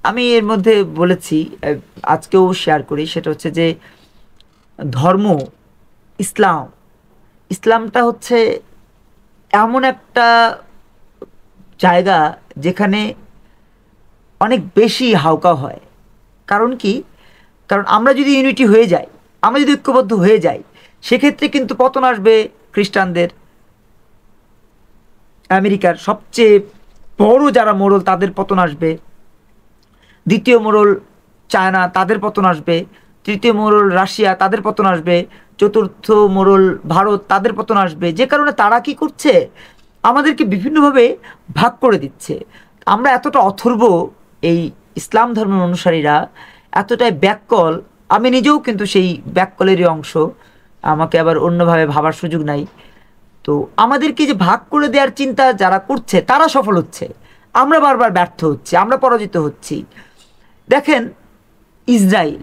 আমি এর মধ্যে বলেছি, আজকেও শেয়ার করি, সেটা হচ্ছে যে ধর্ম ইসলাম, ইসলামটা হচ্ছে এমন একটা জায়গা যেখানে অনেক বেশি হাউকাও হয়। কারণ কি? কারণ আমরা যদি ইউনিটি হয়ে যাই, আমরা যদি ঐক্যবদ্ধ হয়ে যাই, সেক্ষেত্রে কিন্তু পতন আসবে খ্রিস্টানদের, আমেরিকার সবচেয়ে বড় যারা মোড়ল তাদের পতন আসবে, দ্বিতীয় মোড়ল চায়না তাদের পতন আসবে, তৃতীয় মোড়ল রাশিয়া তাদের পতন আসবে, চতুর্থ মোড়ল ভারত তাদের পতন আসবে। যে কারণে তারা কি করছে, আমাদেরকে বিভিন্নভাবে ভাগ করে দিচ্ছে। আমরা এতটা অথর্ব, এই ইসলাম ধর্মের অনুসারীরা এতটাই ব্যাককল, আমি নিজেও কিন্তু সেই ব্যাককলেরই অংশ, আমাকে আবার অন্যভাবে ভাবার সুযোগ নাই। তো আমাদেরকে যে ভাগ করে দেওয়ার চিন্তা যারা করছে তারা সফল হচ্ছে, আমরা বারবার ব্যর্থ হচ্ছি, আমরা পরাজিত হচ্ছি। দেখেন, ইসরায়েল,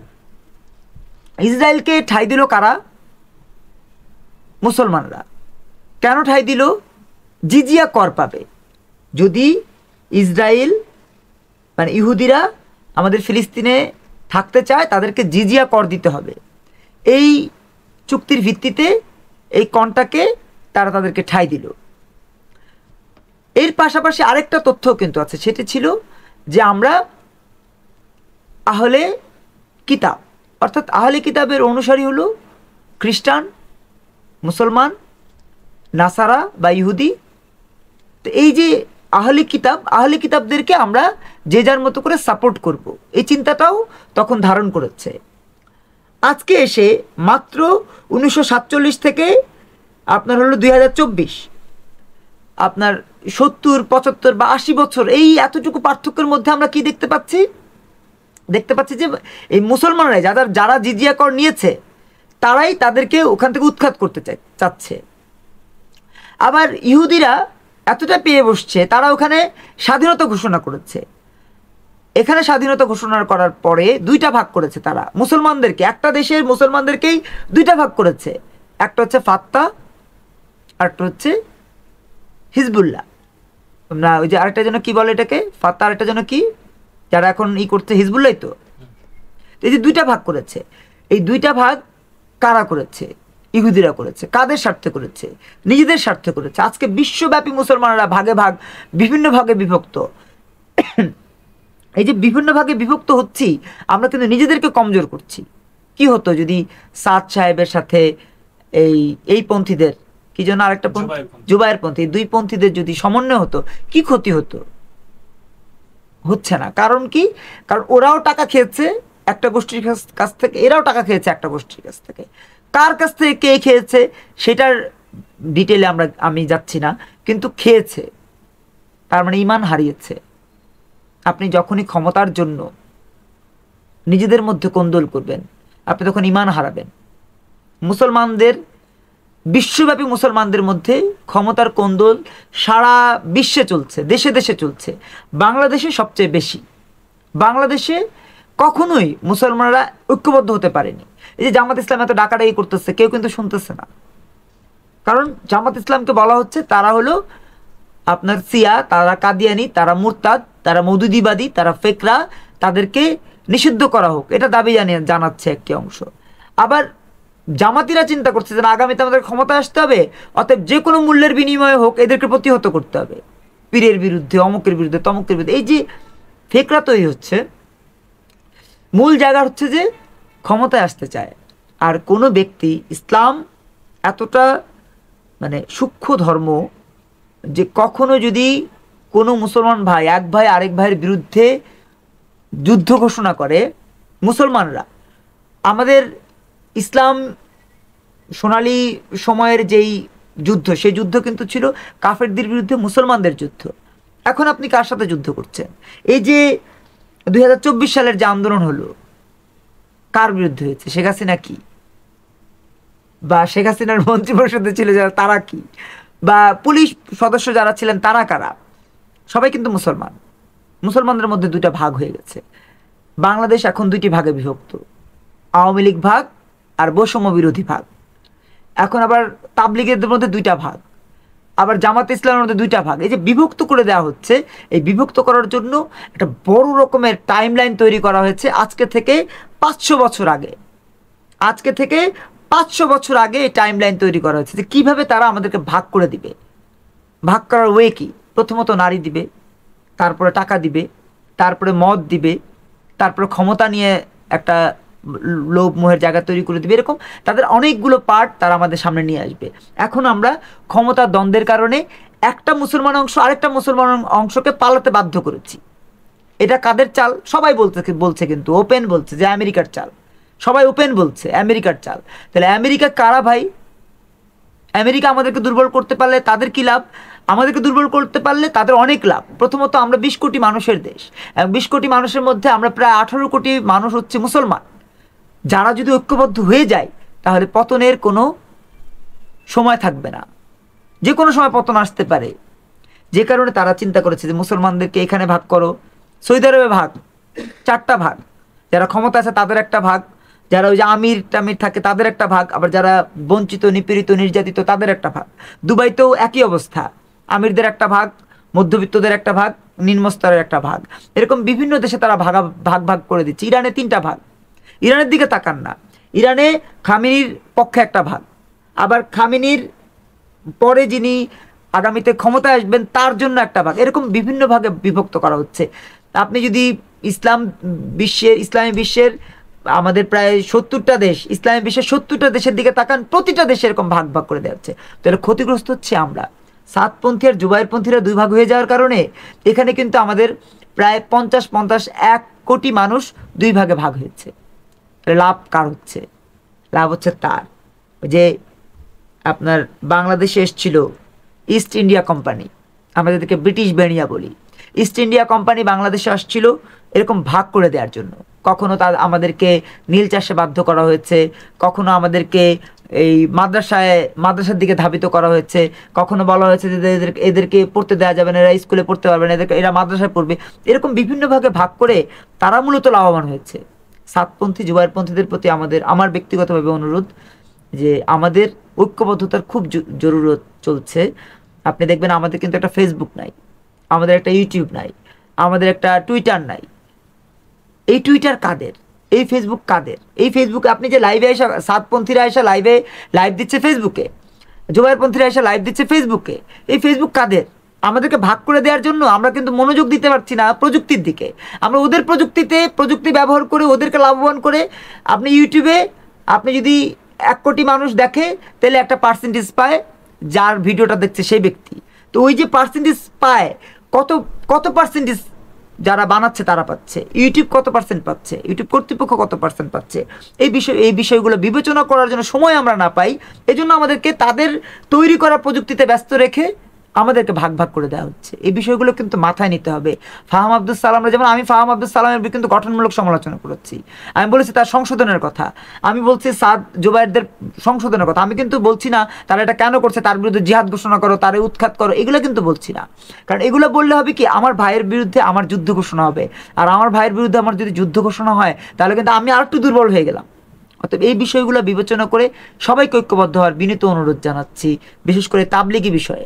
ইসরায়েলকে ঠাঁই দিল কারা? মুসলমানরা। কেন ঠাঁই দিল? জিজিয়া কর পাবে। যদি ইসরায়েল মানে ইহুদিরা আমাদের ফিলিস্তিনে থাকতে চায়, তাদেরকে জিজিয়া কর দিতে হবে। এই চুক্তির ভিত্তিতে এই কনটাকে তারা তাদেরকে ঠাঁই দিল। এর পাশাপাশি আরেকটা তথ্যও কিন্তু আছে, সেটি ছিল যে আমরা আহলে কিতাব, অর্থাৎ আহলে কিতাবের অনুসারী হলো খ্রিস্টান, মুসলমান, নাসারা বা ইহুদি। তো এই যে আহলে কিতাব, আহলে কিতাবদেরকে আমরা যে যার মতো করে সাপোর্ট করব, এই চিন্তাটাও তখন ধারণ করেছে। আজকে এসে মাত্র 1947 থেকে আপনার হলো 2024, আপনার 70, 75 বা 80 বছর, এই এতটুকু পার্থক্যের মধ্যে আমরা কি দেখতে পাচ্ছি? দেখতে পাচ্ছি যে এই মুসলমানরাই, যারা জিজিয়া কর নিয়েছে, তারাই তাদেরকে ওখান থেকে উৎখাত করতে চাচ্ছে। আবার ইহুদিরা এতটা পেয়ে বসছে, তারা ওখানে স্বাধীনতা ঘোষণা করেছে। এখানে স্বাধীনতা ঘোষণা করার পরে দুইটা ভাগ করেছে তারা মুসলমানদেরকে, একটা দেশের মুসলমানদেরকেই দুইটা ভাগ করেছে। একটা হচ্ছে ফাত্তা, আরেকটা হচ্ছে হিজবুল্লাহ। না, ওই যে আরেকটা যেন কি বলে এটাকে, ফাত্তা, আরেকটা যেন কি, যারা এখন করছে হিজবুল্লাহ। তো এই যে দুইটা ভাগ করেছে, এই দুইটা ভাগ কারা করেছে? ইহুদিরা করেছে। কাদের স্বার্থে করেছে? নিজেদের স্বার্থে করেছে। আজকে বিশ্বব্যাপী মুসলমানরা ভাগে ভাগ, বিভিন্ন ভাগে বিভক্ত। এই যে বিভিন্ন ভাগে বিভক্ত হচ্ছি, আমরা কিন্তু নিজেদেরকে কমজোর করছি। কি হতো যদি সাদ সাহেবের সাথে এই পন্থীদের, কি যেন আরেকটা পন্থী, জুবায়ের পন্থী, দুই পন্থীদের যদি সমন্বয় হতো, কি ক্ষতি হতো? হচ্ছে না। কারণ কি? কারণ ওরাও টাকা খেয়েছে একটা গোষ্ঠীর কাছ থেকে, এরাও টাকা খেয়েছে একটা গোষ্ঠীর কাছ থেকে। কার কাছ থেকে কে খেয়েছে সেটার ডিটেলে আমি যাচ্ছি না, কিন্তু খেয়েছে, তার মানে ঈমান হারিয়েছে। আপনি যখনই ক্ষমতার জন্য নিজেদের মধ্যে কোন্দল করবেন, আপনি তখন ঈমান হারাবেন। মুসলমানদের, বিশ্বব্যাপী মুসলমানদের মধ্যে ক্ষমতার কোন্দল সারা বিশ্বে চলছে, দেশে দেশে চলছে। বাংলাদেশে সবচেয়ে বেশি। বাংলাদেশে কখনোই মুসলমানরা ঐক্যবদ্ধ হতে পারেনি। এই যে জামাত ইসলাম এত ডাকাডাকি করতেছে, কেউ কিন্তু শুনতেছে না। কারণ জামাত ইসলামকে বলা হচ্ছে তারা হলো আপনার সিয়া, তারা কাদিয়ানি, তারা মুরতাদ, তারা মৌদুদিবাদী, তারা ফেকরা, তাদেরকে নিষিদ্ধ করা হোক, এটা দাবি জানাচ্ছে একটি অংশ। আবার জামাতিরা চিন্তা করছে যে আগামীতে আমাদের ক্ষমতায় আসতে হবে, অতএব যে কোনো মূল্যের বিনিময়ে হোক এদেরকে প্রতিহত করতে হবে, পীরের বিরুদ্ধে, অমুকের বিরুদ্ধে, তমুকের বিরুদ্ধে। এই যে ফেকরা তৈরি হচ্ছে, মূল জায়গা হচ্ছে যে ক্ষমতায় আসতে চায়। আর কোনো ব্যক্তি, ইসলাম এতটা মানে সূক্ষ্ম ধর্ম যে কখনো যদি কোনো মুসলমান ভাই, এক ভাই আরেক ভাইয়ের বিরুদ্ধে যুদ্ধ ঘোষণা করে, মুসলমানরা, আমাদের ইসলাম সোনালী সময়ের যেই যুদ্ধ, সেই যুদ্ধ কিন্তু ছিল কাফেরদের বিরুদ্ধে মুসলমানদের যুদ্ধ। এখন আপনি কার সাথে যুদ্ধ করছেন? এই যে 2024 সালের যে আন্দোলন হলো, কার বিরুদ্ধে হয়েছে? শেখ হাসিনা কি? বা শেখ হাসিনার মন্ত্রিপরিষদে ছিল যারা, তারা কি? বা পুলিশ সদস্য যারা ছিলেন তারা কারা? সবাই কিন্তু মুসলমান। মুসলমানদের মধ্যে দুইটা ভাগ হয়ে গেছে। বাংলাদেশ এখন দুইটি ভাগে বিভক্ত, আওয়ামী লীগ ভাগ আর বৈষম্য বিরোধী ভাগ। এখন আবার তাবলিগের মধ্যে দুইটা ভাগ। আবার জামাত ইসলামের মধ্যে 2টা ভাগ। এই যে বিভক্ত করে দেওয়া হচ্ছে, এই বিভক্ত করার জন্য একটা বড় রকমের টাইমলাইন তৈরি করা হয়েছে আজকে থেকে 500 বছর আগে। আজকে থেকে 500 বছর আগে এই টাইমলাইন তৈরি করা হয়েছে যে কীভাবে তারা আমাদেরকে ভাগ করে দিবে। ভাগ করার ওয়ে কি? প্রথমত নারী দিবে, তারপরে টাকা দিবে, তারপরে মদ দিবে, তারপরে ক্ষমতা নিয়ে একটা লোভ মোহের জায়গা তৈরি করে দিবে। এরকম তাদের অনেকগুলো পার্ট তারা আমাদের সামনে নিয়ে আসবে। এখন আমরা ক্ষমতার দ্বন্দ্বের কারণে একটা মুসলমান অংশ আরেকটা মুসলমান অংশকে পালাতে বাধ্য করেছি। এটা কাদের চাল? সবাই বলছে কিন্তু ওপেন বলছে যে আমেরিকার চাল। সবাই ওপেন বলছে আমেরিকার চাল। তাহলে আমেরিকা কারা ভাই? আমেরিকা আমাদেরকে দুর্বল করতে পারলে তাদের কি লাভ? আমাদেরকে দুর্বল করতে পারলে তাদের অনেক লাভ। প্রথমত আমরা 20 কোটি মানুষের দেশ, এবং 20 কোটি মানুষের মধ্যে আমরা প্রায় 18 কোটি মানুষ হচ্ছে মুসলমান। যারা যদি ঐক্যবদ্ধ হয়ে যায় তাহলে পতনের কোনো সময় থাকবে না, যে কোনো সময় পতন আসতে পারে। যে কারণে তারা চিন্তা করেছে যে মুসলমানদেরকে এখানে ভাগ করো, সৌদি আরবে ভাগ, 4টা ভাগ, যারা ক্ষমতা আছে তাদের একটা ভাগ, যারা ওই যে আমির টামির থাকে তাদের একটা ভাগ, আবার যারা বঞ্চিত নিপীড়িত নির্যাতিত তাদের একটা ভাগ। দুবাইতেও একই অবস্থা, আমিরদের একটা ভাগ, মধ্যবিত্তদের একটা ভাগ, নিম্নস্তরের একটা ভাগ। এরকম বিভিন্ন দেশে তারা ভাগ ভাগ করে দিচ্ছে। ইরানে 3টা ভাগ। ইরানের দিকে তাকান না, ইরানে খামেনির পক্ষে একটা ভাগ, আবার খামেনির পরে যিনি আগামীতে ক্ষমতায় আসবেন তার জন্য একটা ভাগ। এরকম বিভিন্ন ভাগে বিভক্ত করা হচ্ছে। আপনি যদি ইসলামী বিশ্বের আমাদের প্রায় 70টা দেশ, ইসলামী বিশ্বের 70টা দেশের দিকে তাকান, প্রতিটা দেশে এরকম ভাগ ভাগ করে দেওয়া হচ্ছে। তাহলে ক্ষতিগ্রস্ত হচ্ছে আমরা। সাতপন্থী আর জুবাইরপন্থীরা 2 ভাগ হয়ে যাওয়ার কারণে এখানে কিন্তু আমাদের প্রায় 50-1 কোটি মানুষ 2 ভাগে ভাগ হয়েছে। লাভ কার হচ্ছে? লাভ হচ্ছে তার যে আপনার বাংলাদেশে এসেছিল ইস্ট ইন্ডিয়া কোম্পানি, আমরা যাদেরকে ব্রিটিশ বেনিয়া বলি। ইস্ট ইন্ডিয়া কোম্পানি বাংলাদেশে আসছিল এরকম ভাগ করে দেওয়ার জন্য। কখনো আমাদেরকে নীল চাষে বাধ্য করা হয়েছে, কখনো আমাদেরকে এই মাদ্রাসার দিকে ধাবিত করা হয়েছে, কখনো বলা হয়েছে যে এদেরকে পড়তে দেওয়া যাবে না, এরা স্কুলে পড়তে পারবে না, এরা মাদ্রাসায় পড়বে। এরকম বিভিন্ন ভাগে ভাগ করে তারা মূলত লাভবান হয়েছে। সাতপন্থী জুবাইরপন্থীদের প্রতি আমার ব্যক্তিগতভাবে অনুরোধ যে আমাদের ঐক্যবদ্ধতার খুব জরুরত চলছে। আপনি দেখবেন আমাদের কিন্তু একটা ফেসবুক নাই, আমাদের একটা ইউটিউব নাই, আমাদের একটা টুইটার নাই। এই টুইটার কাদের? এই ফেসবুক কাদের? এই ফেসবুকে আপনি যে লাইভে আসা, সাতপন্থীরা আসা লাইভ দিচ্ছে ফেসবুকে, জুবাইরপন্থীরা আসা লাইভ দিচ্ছে ফেসবুকে। এই ফেসবুক কাদের? আমাদেরকে ভাগ করে দেওয়ার জন্য। আমরা কিন্তু মনোযোগ দিতে পারছি না প্রযুক্তির দিকে। আমরা ওদের প্রযুক্তি ব্যবহার করে ওদেরকে লাভবান করে, আপনি ইউটিউবে আপনি যদি 1 কোটি মানুষ দেখে তাহলে একটা পার্সেন্টেজ পায় যার ভিডিওটা দেখছে সেই ব্যক্তি। তো ওই যে পার্সেন্টেজ পায়, কত পার্সেন্টেজ যারা বানাচ্ছে তারা পাচ্ছে, ইউটিউব কত পার্সেন্ট পাচ্ছে, ইউটিউব কর্তৃপক্ষ কত পার্সেন্ট পাচ্ছে, এই বিষয়গুলো বিবেচনা করার জন্য সময় আমরা না পাই। এজন্য আমাদেরকে তাদের তৈরি করা প্রযুক্তিতে ব্যস্ত রেখে আমাদেরকে ভাগ ভাগ করে দেওয়া হচ্ছে। এই বিষয়গুলো কিন্তু মাথায় নিতে হবে। ফাহাম আব্দুল সালামরা, যেমন আমি ফাহাম আব্দুল সালামের কিন্তু গঠনমূলক সমালোচনা করেছি, আমি বলেছি তার সংশোধনের কথা, আমি বলছি সাদ জুবাইরদের সংশোধনের কথা। আমি কিন্তু বলছি না তারা এটা কেন করছে, তার বিরুদ্ধে জিহাদ ঘোষণা করো, তারে উৎখাত করো, এগুলো কিন্তু বলছি না। কারণ এগুলো বললে হবে কি, আমার ভাইয়ের বিরুদ্ধে আমার যুদ্ধ ঘোষণা হবে, আর আমার ভাইয়ের বিরুদ্ধে আমার যদি যুদ্ধ ঘোষণা হয় তাহলে কিন্তু আমি আর একটু দুর্বল হয়ে গেলাম। অতএব এই বিষয়গুলো বিবেচনা করে সবাইকে ঐক্যবদ্ধ হওয়ার বিনীত অনুরোধ জানাচ্ছি, বিশেষ করে তাবলিগি বিষয়ে।